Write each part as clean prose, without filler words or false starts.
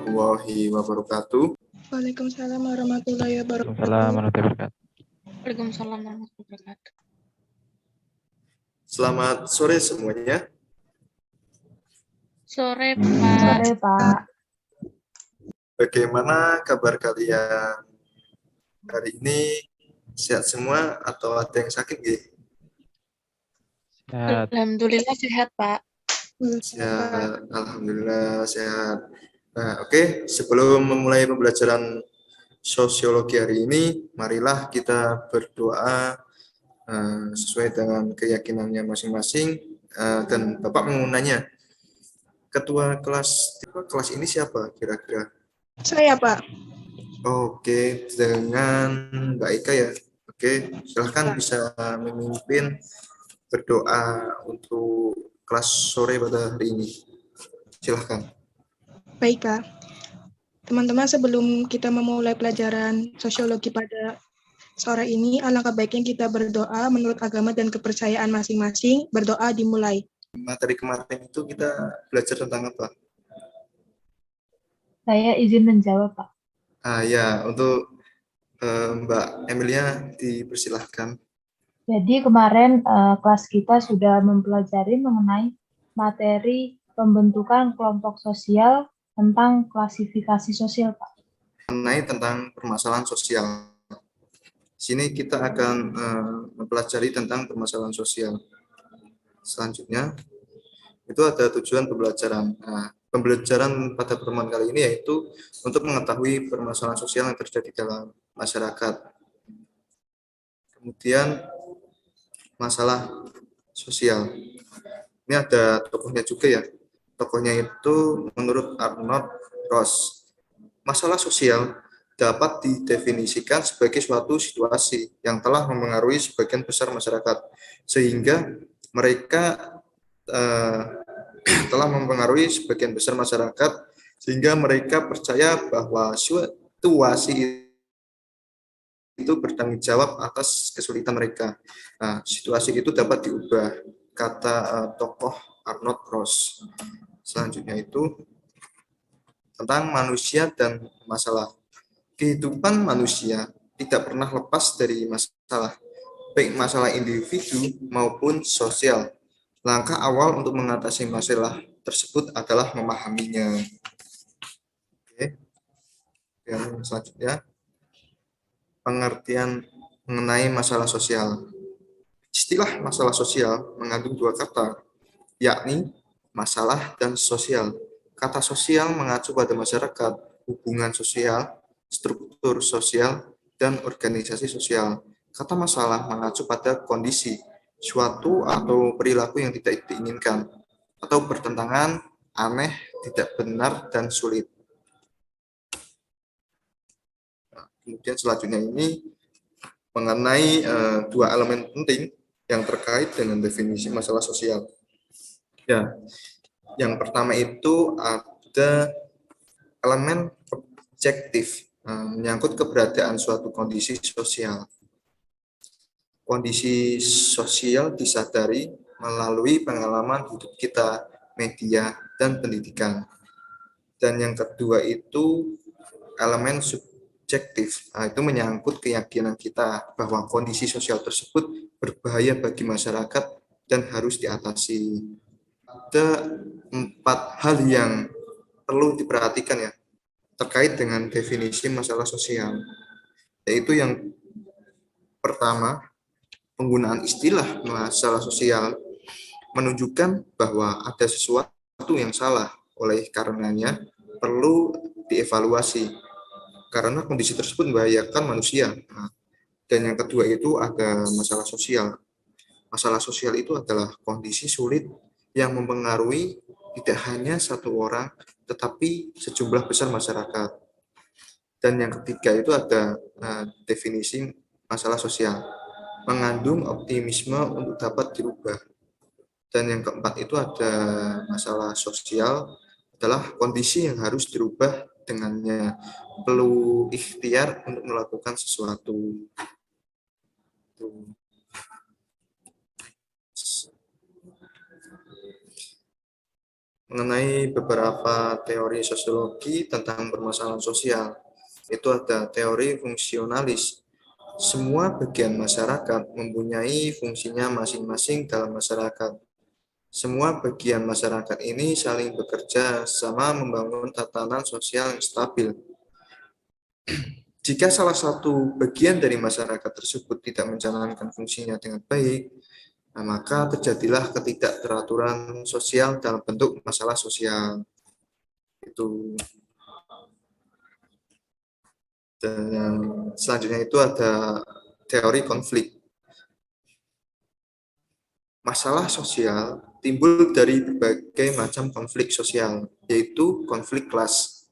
warahmatullahi wabarakatuh. Waalaikumsalam warahmatullahi wabarakatuh. Waalaikumsalam warahmatullahi wabarakatuh. Waalaikumsalam warahmatullahi wabarakatuh. Selamat sore semuanya. Sore, Pak. Sore, Pak. Bagaimana kabar kalian hari ini? Sehat semua atau ada yang sakit? Sehat. Alhamdulillah sehat, Pak. Sehat, alhamdulillah sehat. Nah, oke, sebelum memulai pembelajaran sosiologi hari ini, marilah kita berdoa sesuai dengan keyakinannya masing-masing. Dan Bapak mengundangnya, ketua kelas ini siapa kira-kira? Saya, Pak. Oke, dengan Mbak Ika ya. Oke, silahkan bisa memimpin berdoa untuk kelas sore pada hari ini. Silahkan. Baik, Pak. Teman-teman, sebelum kita memulai pelajaran sosiologi pada sore ini, alangkah baiknya kita berdoa menurut agama dan kepercayaan masing-masing. Berdoa dimulai. Materi kemarin itu kita belajar tentang apa? Saya izin menjawab, Pak. Ya, untuk Mbak Emilia dipersilahkan. Jadi kemarin kelas kita sudah mempelajari mengenai materi pembentukan kelompok sosial tentang klasifikasi sosial, Pak. Mengenai tentang permasalahan sosial. Sini kita akan mempelajari tentang permasalahan sosial. Selanjutnya, itu ada tujuan pembelajaran. Nah, pembelajaran pada pertemuan kali ini yaitu untuk mengetahui permasalahan sosial yang terjadi dalam masyarakat. Kemudian, masalah sosial. Ini ada tokohnya juga ya. Tokohnya itu menurut Arnold Ross. Masalah sosial dapat didefinisikan sebagai suatu situasi yang telah mempengaruhi sebagian besar masyarakat, sehingga mereka telah mempengaruhi sebagian besar masyarakat, sehingga mereka percaya bahwa situasi itu bertanggung jawab atas kesulitan mereka. Nah, situasi itu dapat diubah, kata tokoh Arnold Ross. Selanjutnya itu tentang manusia dan masalah. Kehidupan manusia tidak pernah lepas dari masalah, baik masalah individu maupun sosial. Langkah awal untuk mengatasi masalah tersebut adalah memahaminya. Oke. Yang selanjutnya, pengertian mengenai masalah sosial. Istilah masalah sosial mengandung dua kata, yakni masalah dan sosial. Kata sosial mengacu pada masyarakat, hubungan sosial, struktur sosial, dan organisasi sosial. Kata masalah mengacu pada kondisi, suatu atau perilaku yang tidak diinginkan, atau bertentangan, aneh, tidak benar, dan sulit. Nah, kemudian selanjutnya ini mengenai dua elemen penting yang terkait dengan definisi masalah sosial. Ya, yang pertama itu ada elemen objektif, menyangkut keberadaan suatu kondisi sosial. Kondisi sosial disadari melalui pengalaman hidup kita, media, dan pendidikan. Dan yang kedua itu elemen subjektif, itu menyangkut keyakinan kita bahwa kondisi sosial tersebut berbahaya bagi masyarakat dan harus diatasi. Ada 4 hal yang perlu diperhatikan ya terkait dengan definisi masalah sosial, yaitu yang pertama, penggunaan istilah masalah sosial menunjukkan bahwa ada sesuatu yang salah, oleh karenanya perlu dievaluasi karena kondisi tersebut membahayakan manusia. Dan yang kedua itu ada masalah sosial. Masalah sosial itu adalah kondisi sulit yang mempengaruhi tidak hanya satu orang, tetapi sejumlah besar masyarakat. Dan yang ketiga itu ada definisi masalah sosial, mengandung optimisme untuk dapat dirubah. Dan yang keempat itu ada masalah sosial adalah kondisi yang harus dirubah dengannya perlu ikhtiar untuk melakukan sesuatu. mengenai beberapa teori sosiologi tentang permasalahan sosial. Itu ada teori fungsionalis. Semua bagian masyarakat mempunyai fungsinya masing-masing dalam masyarakat. Semua bagian masyarakat ini saling bekerja sama membangun tatanan sosial yang stabil. Jika salah satu bagian dari masyarakat tersebut tidak menjalankan fungsinya dengan baik, maka terjadilah ketidakteraturan sosial dalam bentuk masalah sosial. Itu. Dan yang selanjutnya itu ada teori konflik. Masalah sosial timbul dari berbagai macam konflik sosial, yaitu konflik kelas,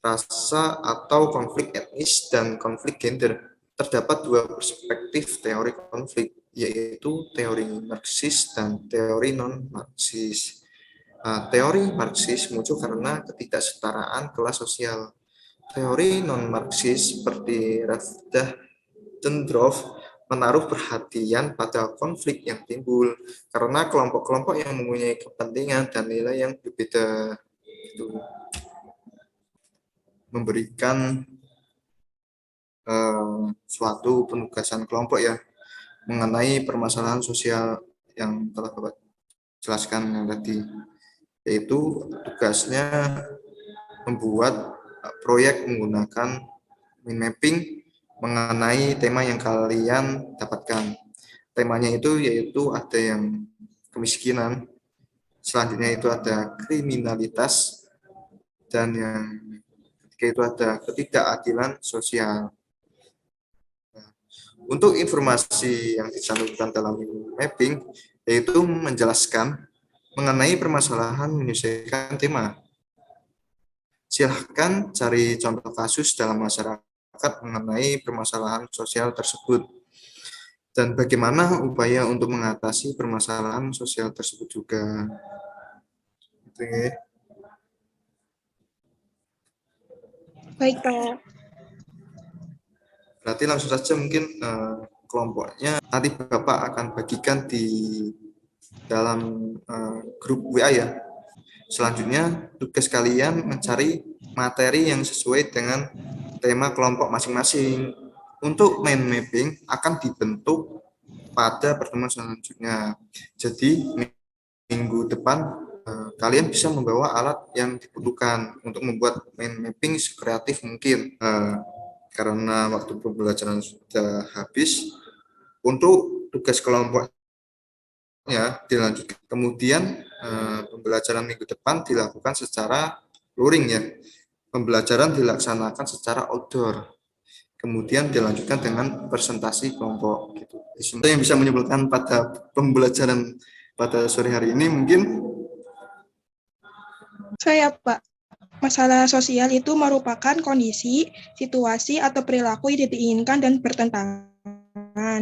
rasa atau konflik etnis, dan konflik gender. Terdapat dua perspektif teori konflik, yaitu teori Marxis dan teori non-Marxis. Teori Marxis muncul karena ketidaksetaraan kelas sosial. Teori non-Marxis seperti Rafdah Dendroff menaruh perhatian pada konflik yang timbul karena kelompok-kelompok yang mempunyai kepentingan dan nilai yang berbeda. Itu memberikan suatu penugasan kelompok ya mengenai permasalahan sosial yang telah Bapak jelaskan yang tadi, yaitu tugasnya membuat proyek menggunakan mind mapping mengenai tema yang kalian dapatkan. Temanya itu yaitu ada yang kemiskinan, selanjutnya itu ada kriminalitas, dan yang ketiga itu ada ketidakadilan sosial. Untuk informasi yang dicantumkan dalam mapping, yaitu menjelaskan mengenai permasalahan menyelesaikan tema. Silahkan cari contoh kasus dalam masyarakat mengenai permasalahan sosial tersebut dan bagaimana upaya untuk mengatasi permasalahan sosial tersebut juga. Oke. Baik, Pak. Berarti langsung saja mungkin kelompoknya nanti Bapak akan bagikan di dalam grup WA ya. Selanjutnya tugas kalian mencari materi yang sesuai dengan tema kelompok masing-masing. Untuk mind mapping akan dibentuk pada pertemuan selanjutnya. Jadi minggu depan kalian bisa membawa alat yang dibutuhkan untuk membuat mind mapping sekreatif mungkin. Karena waktu pembelajaran sudah habis, untuk tugas kelompoknya dilanjutkan. Kemudian pembelajaran minggu depan dilakukan secara luring ya. Pembelajaran dilaksanakan secara outdoor. Kemudian dilanjutkan dengan presentasi kelompok gitu. Itu yang bisa menyimpulkan pada pembelajaran pada sore hari ini mungkin Saya, Pak. Masalah sosial itu merupakan kondisi, situasi, atau perilaku yang tidak diinginkan dan bertentangan.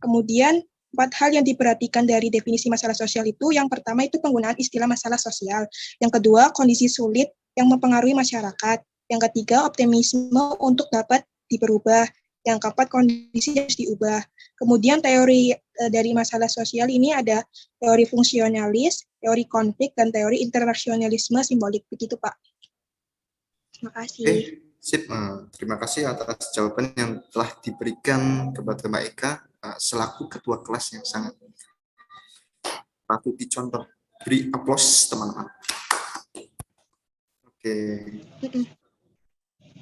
Kemudian, 4 hal yang diperhatikan dari definisi masalah sosial itu, yang pertama itu penggunaan istilah masalah sosial. Yang kedua, kondisi sulit yang mempengaruhi masyarakat. Yang ketiga, optimisme untuk dapat diperubah. Yang keempat, kondisi harus diubah. Kemudian teori dari masalah sosial ini ada teori fungsionalis, teori konflik, dan teori internasionalisme simbolik. Begitu, Pak. Terima kasih. Sip. Terima kasih atas jawaban yang telah diberikan kepada Mbak Eka selaku ketua kelas yang sangat patut dicontoh. Beri aplaus teman-teman. Oke.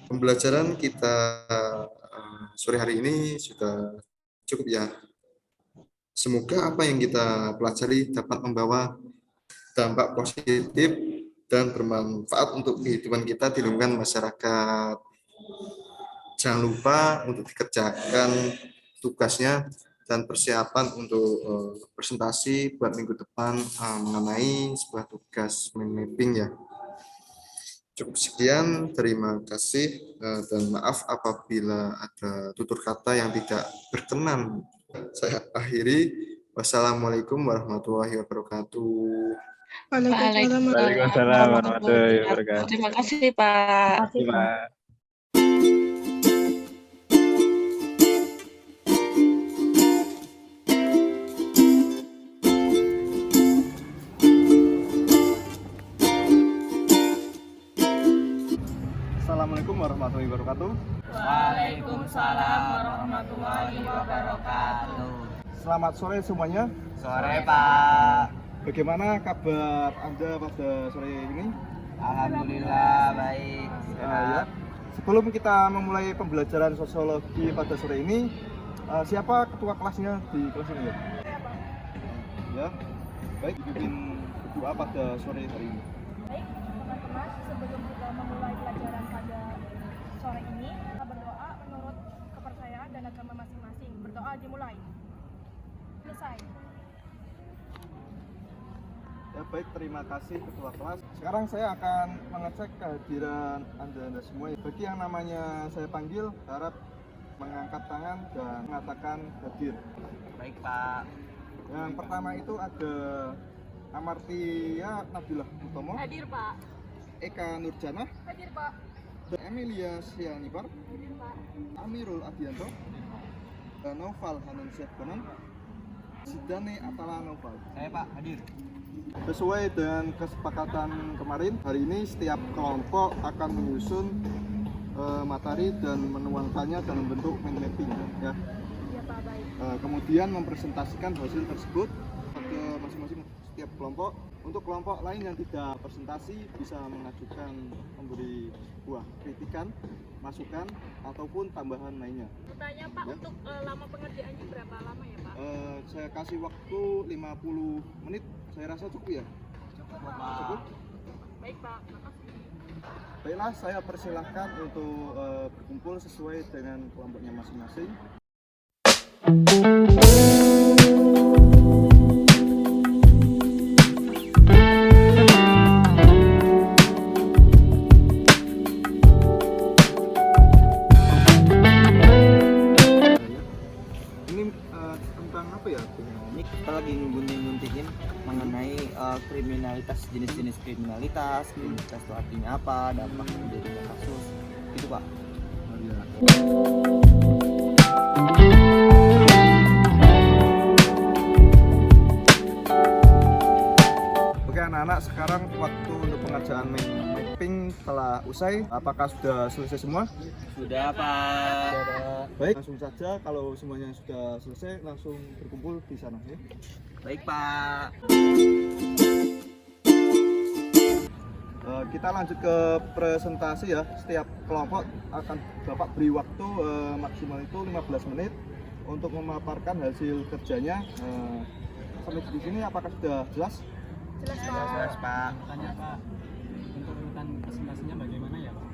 Pembelajaran kita sore hari ini sudah cukup ya. Semoga apa yang kita pelajari dapat membawa dampak positif dan bermanfaat untuk kehidupan kita di lingkungan masyarakat. Jangan lupa untuk dikerjakan tugasnya dan persiapan untuk presentasi buat minggu depan mengenai sebuah tugas mind mapping ya. Cukup sekian, terima kasih dan maaf apabila ada tutur kata yang tidak berkenan. Saya akhiri. Wassalamualaikum warahmatullahi wabarakatuh. Waalaikumsalam warahmatullahi wabarakatuh. Terima kasih, Pak. Terima kasih, Pak. Assalamualaikum warahmatullahi wabarakatuh. Waalaikumsalam warahmatullahi wabarakatuh. Selamat sore semuanya. Sore Pak. Bagaimana kabar Anda pada sore ini? Alhamdulillah baik. Ya. Sebelum kita memulai pembelajaran sosiologi pada sore ini, siapa ketua kelasnya di kelas ini? Ya. Baik, dipimpin berdoa pada sore hari ini. Baik, teman-teman, sebelum kita memulai pelajaran pada sore ini, kita berdoa menurut kepercayaan dan agama masing-masing. Berdoa dimulai. Selesai. Ya baik, terima kasih ketua kelas. Sekarang saya akan mengecek kehadiran Anda semua. Bagi yang namanya saya panggil, harap mengangkat tangan dan mengatakan hadir. Baik Pak. Yang pertama itu ada Amartia Nabila Utomo, Hadir, Pak. Eka Nurjana, Hadir, Pak. Emilia Sianipar, Hadir, Pak. Amirul Adianto, Noval Hanansyah Bonan, Sidane Atala Noval. Saya Pak hadir. Sesuai dengan kesepakatan kemarin, hari ini setiap kelompok akan menyusun materi dan menuangkannya dalam bentuk mind mapping ya. Iya, Pak, baik. Kemudian mempresentasikan hasil tersebut ke masing-masing setiap kelompok. Untuk kelompok lain yang tidak presentasi bisa mengajukan memberi sebuah kritikan, masukan ataupun tambahan lainnya. Bertanya, Pak, Ya. untuk lama pengerjaannya berapa lama ya, Pak? Saya kasih waktu 50 menit. Saya rasa cukup ya. Cukup. Baik, Pak. Makasih. Baiklah, saya persilahkan untuk berkumpul sesuai dengan kelompoknya masing-masing. Ini tentang apa ya? Ini kita lagi ngunting-nguntingin mengenai kriminalitas, jenis-jenis kriminalitas itu artinya apa, dampak menjadinya kasus, gitu Pak. Oke anak-anak, sekarang waktu untuk pengerjaan mapping telah usai. Apakah sudah selesai semua? Sudah Pak. Baik, langsung saja kalau semuanya sudah selesai langsung berkumpul di sana ya. Baik Pak. Kita lanjut ke presentasi ya. Setiap kelompok akan Bapak beri waktu maksimal itu 15 menit untuk memaparkan hasil kerjanya. Sampai di sini apakah sudah jelas? Jelas, Pak. Jelas Pak. Tanya Pak, untuk urutan presentasinya bagaimana ya Pak?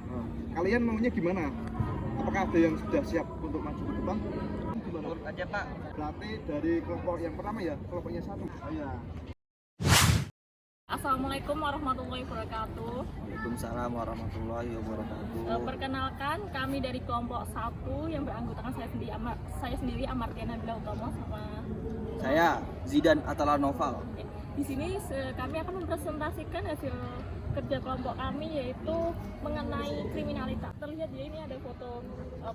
Kalian maunya gimana? Apakah ada yang sudah siap untuk maju ke depan? Gimana? Urut aja Pak. Berarti dari kelompok yang pertama ya, kelompoknya satu. Iya. Assalamualaikum warahmatullahi wabarakatuh. Waalaikumsalam warahmatullahi wabarakatuh. Perkenalkan, kami dari kelompok 1 yang beranggotakan saya sendiri Amartia Nabila Utomo sama Saya Zidan Atala Noval. di sini kami akan mempresentasikan hasil kerja kelompok kami, yaitu mengenai kriminalitas. Terlihat di ini ada foto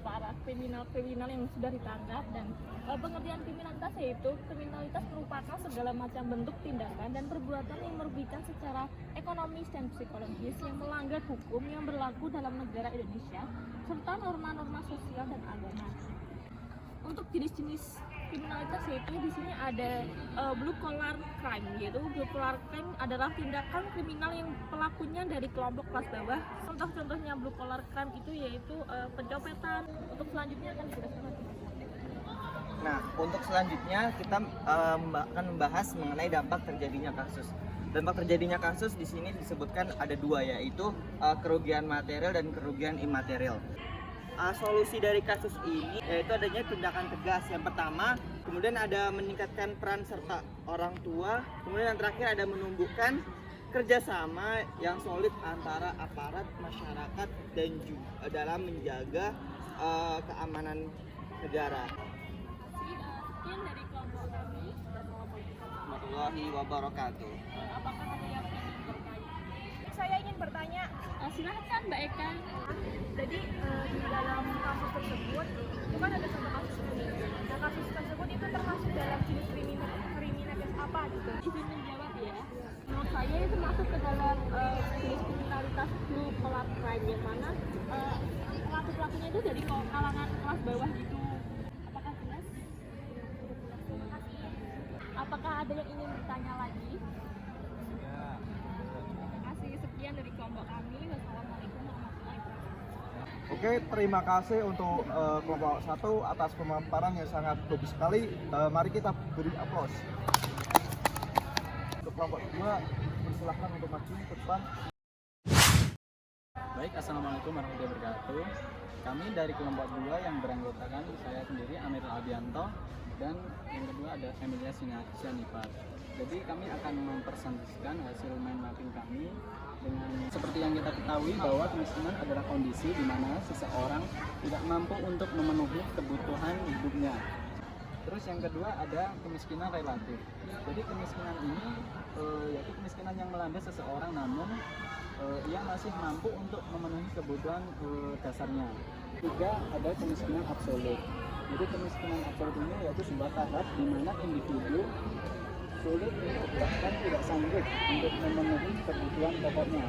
para kriminal yang sudah ditangkap, dan pengertian kriminalitas yaitu kriminalitas merupakan segala macam bentuk tindakan dan perbuatan yang merugikan secara ekonomis dan psikologis yang melanggar hukum yang berlaku dalam negara Indonesia serta norma-norma sosial dan agama. Untuk jenis-jenis kriminalitas yaitu di sini ada blue collar crime, yaitu blue collar crime adalah tindakan kriminal yang pelakunya dari kelompok kelas bawah. Contoh-contohnya blue collar crime itu yaitu pencopetan. Untuk selanjutnya akan dijelaskan lagi. Nah, untuk selanjutnya kita akan membahas mengenai dampak terjadinya kasus. Dampak terjadinya kasus di sini disebutkan ada dua, yaitu kerugian material dan kerugian imaterial. Solusi dari kasus ini yaitu adanya tindakan tegas. Yang pertama, kemudian ada meningkatkan peran serta orang tua, kemudian yang terakhir ada menumbuhkan kerjasama yang solid antara aparat masyarakat dan juga dalam menjaga keamanan negara. Sekian dari kelompok kami. Warahmatullahi wabarakatuh. Apakah ada yang ingin bertanya? Saya ingin bertanya, Silakan Mbak Eka. jadi di dalam kasus tersebut itu kan ada satu kasus kriminal. Nah, kasus tersebut itu termasuk dalam jenis kriminalitas apa gitu? Izin menjawab ya. Menurut saya itu masuk ke dalam jenis kriminalitas grup pelak crime yang mana pelaku-pelakunya itu dari kalangan kelas bawah gitu. Apakah jelas? Terima kasih. Apakah ada yang ingin bertanya lagi? Terima kasih. Sekian dari kelompok kami. Wassalamualaikum warahmatullahi wabarakatuh. Oke, terima kasih untuk kelompok 1 atas pemaparan yang sangat bagus sekali. Mari kita beri aplaus. Untuk kelompok 2, persilahkan untuk maju ke depan. Baik, assalamualaikum warahmatullahi wabarakatuh. Kami dari kelompok 2 yang beranggotakan saya sendiri Amir Aldianto dan yang kedua ada Emilia Sianipar. Jadi kami akan mempresentasikan hasil mind mapping kami dengan seperti yang kita ketahui bahwa kemiskinan adalah kondisi di mana seseorang tidak mampu untuk memenuhi kebutuhan hidupnya. Terus yang kedua ada kemiskinan relatif. Jadi kemiskinan ini yaitu kemiskinan yang melanda seseorang namun ia masih mampu untuk memenuhi kebutuhan dasarnya. Tiga, ada kemiskinan absolut. Jadi kemiskinan absolut ini yaitu sebuah tahap di mana individu sulit bahkan tidak sanggup untuk memenuhi kebutuhan pokoknya.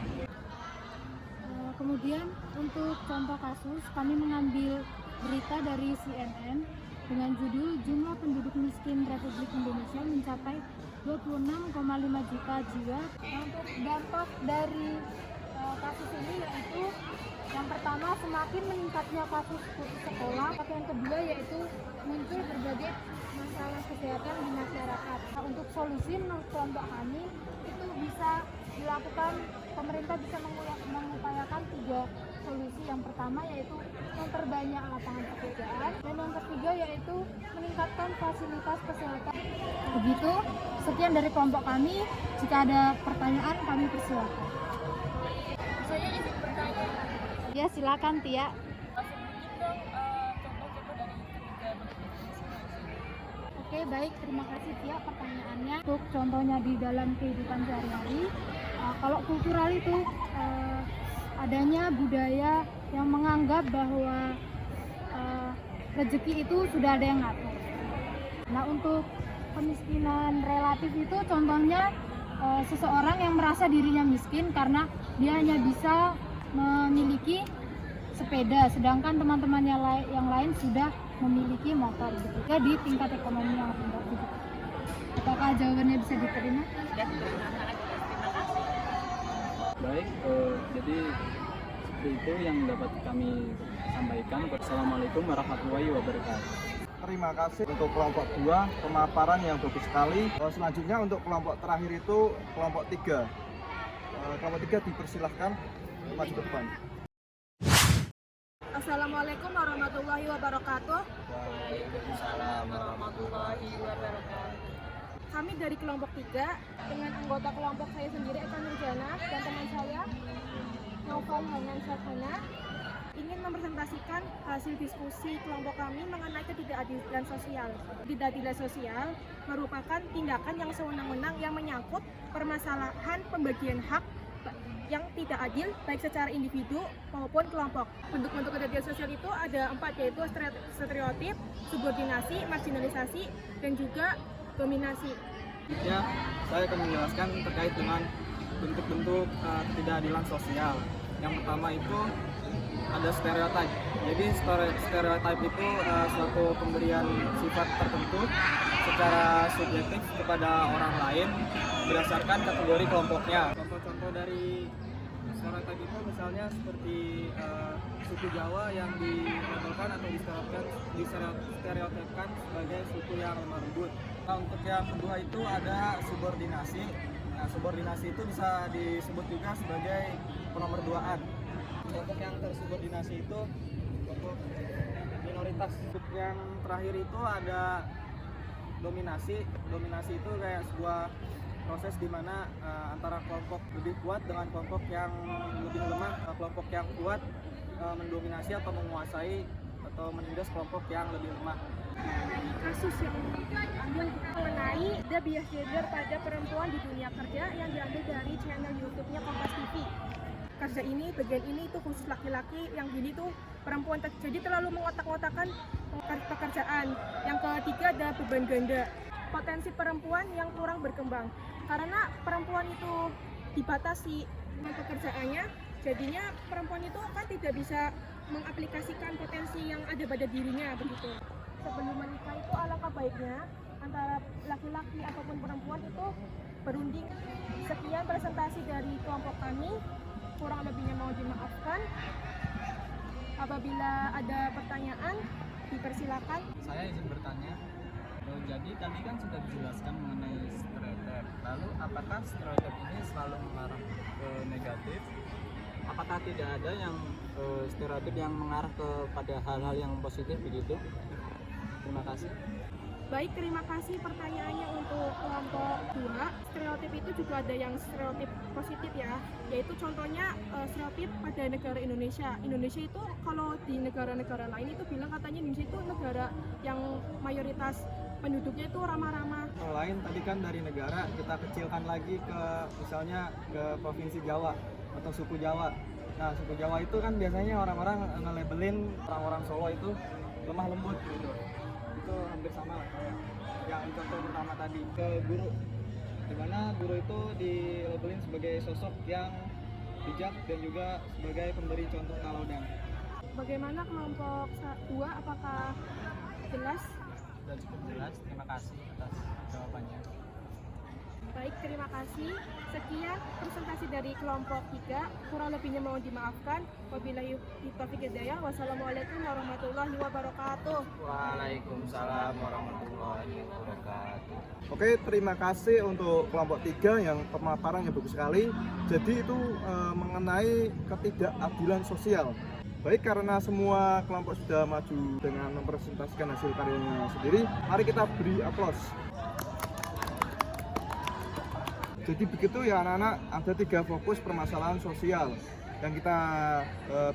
Kemudian untuk contoh kasus, kami mengambil berita dari CNN dengan judul jumlah penduduk miskin Republik Indonesia mencapai 26,5 juta jiwa. Untuk dampak dari kasus ini yaitu yang pertama semakin meningkatnya kasus putus sekolah, yang kedua yaitu muncul berbagai masalah kesehatan di masyarakat. Nah, untuk solusi menurut kelompok kami itu bisa dilakukan, pemerintah bisa mengupayakan 3 solusi. Yang pertama yaitu memperbanyak lapangan pekerjaan dan yang ketiga yaitu meningkatkan fasilitas kesehatan. Begitu, sekian dari kelompok kami. Jika ada pertanyaan kami persilakan. Saya izin bertanya. Ya, silakan Tia. Oke, baik, terima kasih Tia pertanyaannya. Untuk contohnya di dalam kehidupan sehari-hari, kalau kultural itu adanya budaya yang menganggap bahwa rezeki itu sudah ada yang ngatur. Nah, untuk kemiskinan relatif itu contohnya seseorang yang merasa dirinya miskin karena dia hanya bisa memiliki sepeda, sedangkan teman-teman yang lain sudah memiliki motor. Juga di tingkat ekonomi yang rendah. Apakah jawabannya bisa diterima? Baik, jadi seperti itu yang dapat kami sampaikan. Assalamualaikum warahmatullahi wabarakatuh. Terima kasih untuk kelompok 2, pemaparan yang bagus sekali. Selanjutnya untuk kelompok terakhir itu kelompok 3. Kelompok 3 dipersilahkan maju ke depan. Assalamualaikum warahmatullahi wabarakatuh. Waalaikumsalam warahmatullahi wabarakatuh. Kami dari kelompok 3 dengan anggota kelompok saya sendiri Eka Nurjana dan teman saya Naufal Hanan Syahana ingin mempresentasikan hasil diskusi kelompok kami mengenai ketidakadilan sosial. Ketidakadilan sosial merupakan tindakan yang sewenang-wenang yang menyangkut permasalahan pembagian hak yang tidak adil baik secara individu maupun kelompok. Bentuk-bentuk ketidakadilan sosial itu ada 4, yaitu stereotip, subordinasi, marginalisasi, dan juga dominasi. Ya, saya akan menjelaskan terkait dengan bentuk-bentuk ketidakadilan sosial. Yang pertama itu ada stereotip. Jadi stereotip itu suatu pemberian sifat tertentu secara subjektif kepada orang lain berdasarkan kategori kelompoknya. Contoh-contoh dari stereotip itu misalnya seperti suku Jawa yang dilabelkan atau distereotipkan sebagai suku yang lemah lembut. Nah, untuk yang kedua itu ada subordinasi. Nah, subordinasi itu bisa disebut juga sebagai penomorduaan. Kelompok yang tersubordinasi itu kelompok minoritas. Untuk yang terakhir itu ada dominasi. Dominasi itu kayak sebuah proses di mana antara kelompok lebih kuat dengan kelompok yang lebih lemah. Kelompok yang kuat mendominasi atau menguasai atau menindas kelompok yang lebih lemah. Kasus yang diambil mengenai ada bias gender pada perempuan di dunia kerja yang diambil dari channel YouTube-nya Kompas TV. Kerja ini, bagian ini itu khusus laki-laki, yang gini tuh perempuan, jadi terlalu mengotak-ngotakan pekerjaan. Yang ketiga ada beban ganda. potensi perempuan yang kurang berkembang. Karena perempuan itu dibatasi dengan pekerjaannya, jadinya perempuan itu kan tidak bisa mengaplikasikan potensi yang ada pada dirinya begitu. Sebelum menikah itu alangkah baiknya antara laki-laki ataupun perempuan itu berunding. Sekian presentasi dari kelompok kami, kurang lebihnya mau dimaafkan. Apabila ada pertanyaan, dipersilakan. Saya izin bertanya. Jadi tadi kan sudah dijelaskan mengenai stereotip. Lalu apakah stereotip ini selalu mengarah ke negatif? Apakah tidak ada yang stereotip yang mengarah kepada hal-hal yang positif begitu? Terima kasih. Baik, terima kasih pertanyaannya untuk kelompok 2. Stereotip itu juga ada yang stereotip positif ya, yaitu contohnya stereotip pada negara Indonesia. Indonesia itu kalau di negara-negara lain itu bilang katanya Indonesia itu negara yang mayoritas penduduknya itu ramah-ramah. Yang lain tadi kan dari negara kita kecilkan lagi ke misalnya ke provinsi Jawa atau suku Jawa. Nah, suku Jawa itu kan biasanya orang-orang nge-labelin orang-orang Solo itu lemah lembut gitu. Itu hampir sama lah kayak yang contoh pertama tadi ke guru, dimana guru itu dilabelin sebagai sosok yang bijak dan juga sebagai pemberi contoh teladan. Bagaimana kelompok 2, apakah jelas? Sudah cukup jelas. Terima kasih atas jawabannya. Baik, terima kasih. Sekian presentasi dari kelompok 3. Kurang lebihnya mohon dimaafkan. Wabillahi taufiq hidayah. Wassalamualaikum warahmatullahi wabarakatuh. Waalaikumsalam warahmatullahi wabarakatuh. Oke, terima kasih untuk kelompok 3 yang pemaparan yang bagus sekali. Jadi itu mengenai ketidakadilan sosial. Baik, karena semua kelompok sudah maju dengan mempresentasikan hasil karyanya sendiri, mari kita beri aplaus. Jadi begitu ya anak-anak, ada 3 fokus permasalahan sosial yang kita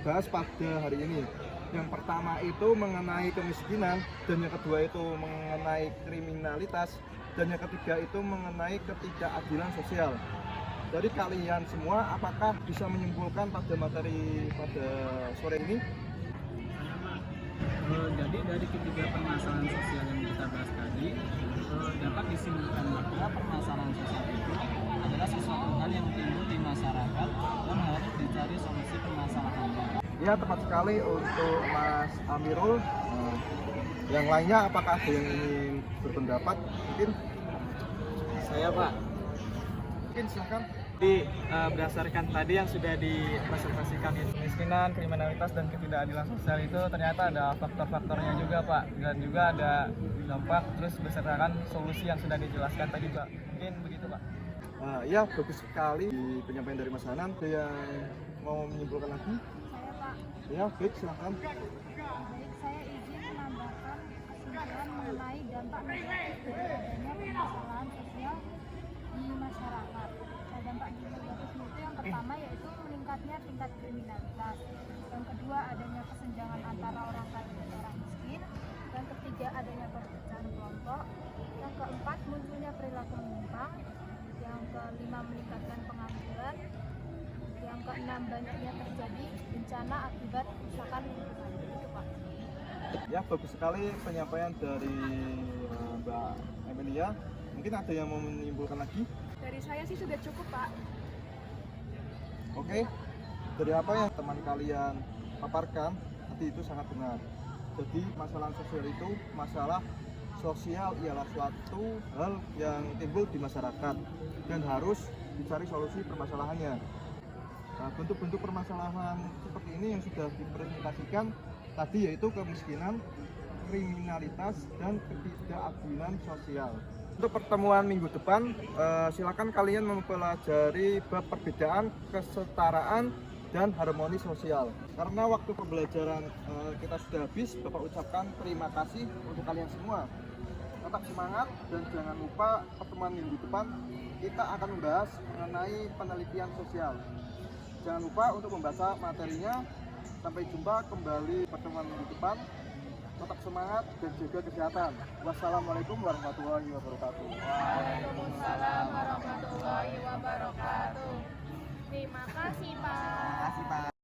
bahas pada hari ini. Yang pertama itu mengenai kemiskinan, dan yang kedua itu mengenai kriminalitas, dan yang ketiga itu mengenai ketidakadilan sosial. Jadi kalian semua apakah bisa menyimpulkan pada materi pada sore ini? Jadi dari ketiga permasalahan sosial yang kita bahas tadi, dapat disimpulkan bahwa permasalahan sosial itu adalah sesuatu hal yang timbul di masyarakat dan harus dicari solusi permasalahannya. Ya, tepat sekali untuk Mas Amirul. Yang lainnya apakah ada yang ingin berpendapat? Mungkin Saya Pak, mungkin silakan. Jadi berdasarkan tadi yang sudah dipresentasikan, kemiskinan, kriminalitas, dan ketidakadilan sosial itu ternyata ada faktor-faktornya juga Pak, dan juga ada dampak, terus besertakan solusi yang sudah dijelaskan tadi Pak. Mungkin begitu Pak. Ya, bagus sekali di penyampaian dari Mas Hanan. Ada yang mau menyimpulkan lagi? Saya Pak. Ya, baik, silakan. Baik, saya izin menambahkan kesimpulan mengenai dampak negatif dari adanya permasalahan sosial di masyarakat. Nah, dampak negatifnya itu yang pertama yaitu meningkatnya tingkat kriminalitas. Yang kedua adanya kesenjangan antara orang kaya dan orang miskin. Yang ketiga adanya perpecahan kelompok. Yang keempat munculnya perilaku menyimpang. Yang kelima meningkatkan pengangguran. Yang keenam banyaknya terjadi bencana akibat kerusakan lingkungan. Itu Pak. Ya, bagus sekali penyampaian dari Mbak Emilia. Mungkin ada yang mau menyimpulkan lagi? Dari saya sih sudah cukup, Pak. Oke, dari apa yang teman kalian paparkan, tadi itu sangat benar. Jadi masalah sosial itu, masalah sosial ialah suatu hal yang timbul di masyarakat dan harus dicari solusi permasalahannya. Nah, bentuk-bentuk permasalahan seperti ini yang sudah dipresentasikan tadi yaitu kemiskinan, kriminalitas, dan ketidakadilan sosial. Untuk pertemuan minggu depan, silakan kalian mempelajari bab perbedaan, kesetaraan, dan harmoni sosial. Karena waktu pembelajaran kita sudah habis, Bapak ucapkan terima kasih untuk kalian semua. Tetap semangat dan jangan lupa pertemuan minggu depan kita akan membahas mengenai penelitian sosial. Jangan lupa untuk membaca materinya. Sampai jumpa kembali pertemuan minggu depan. Tetap semangat dan jaga kesehatan. Wassalamualaikum warahmatullahi wabarakatuh. Waalaikumsalam warahmatullahi wabarakatuh. Terima kasih, Pak. Terima kasih Pak.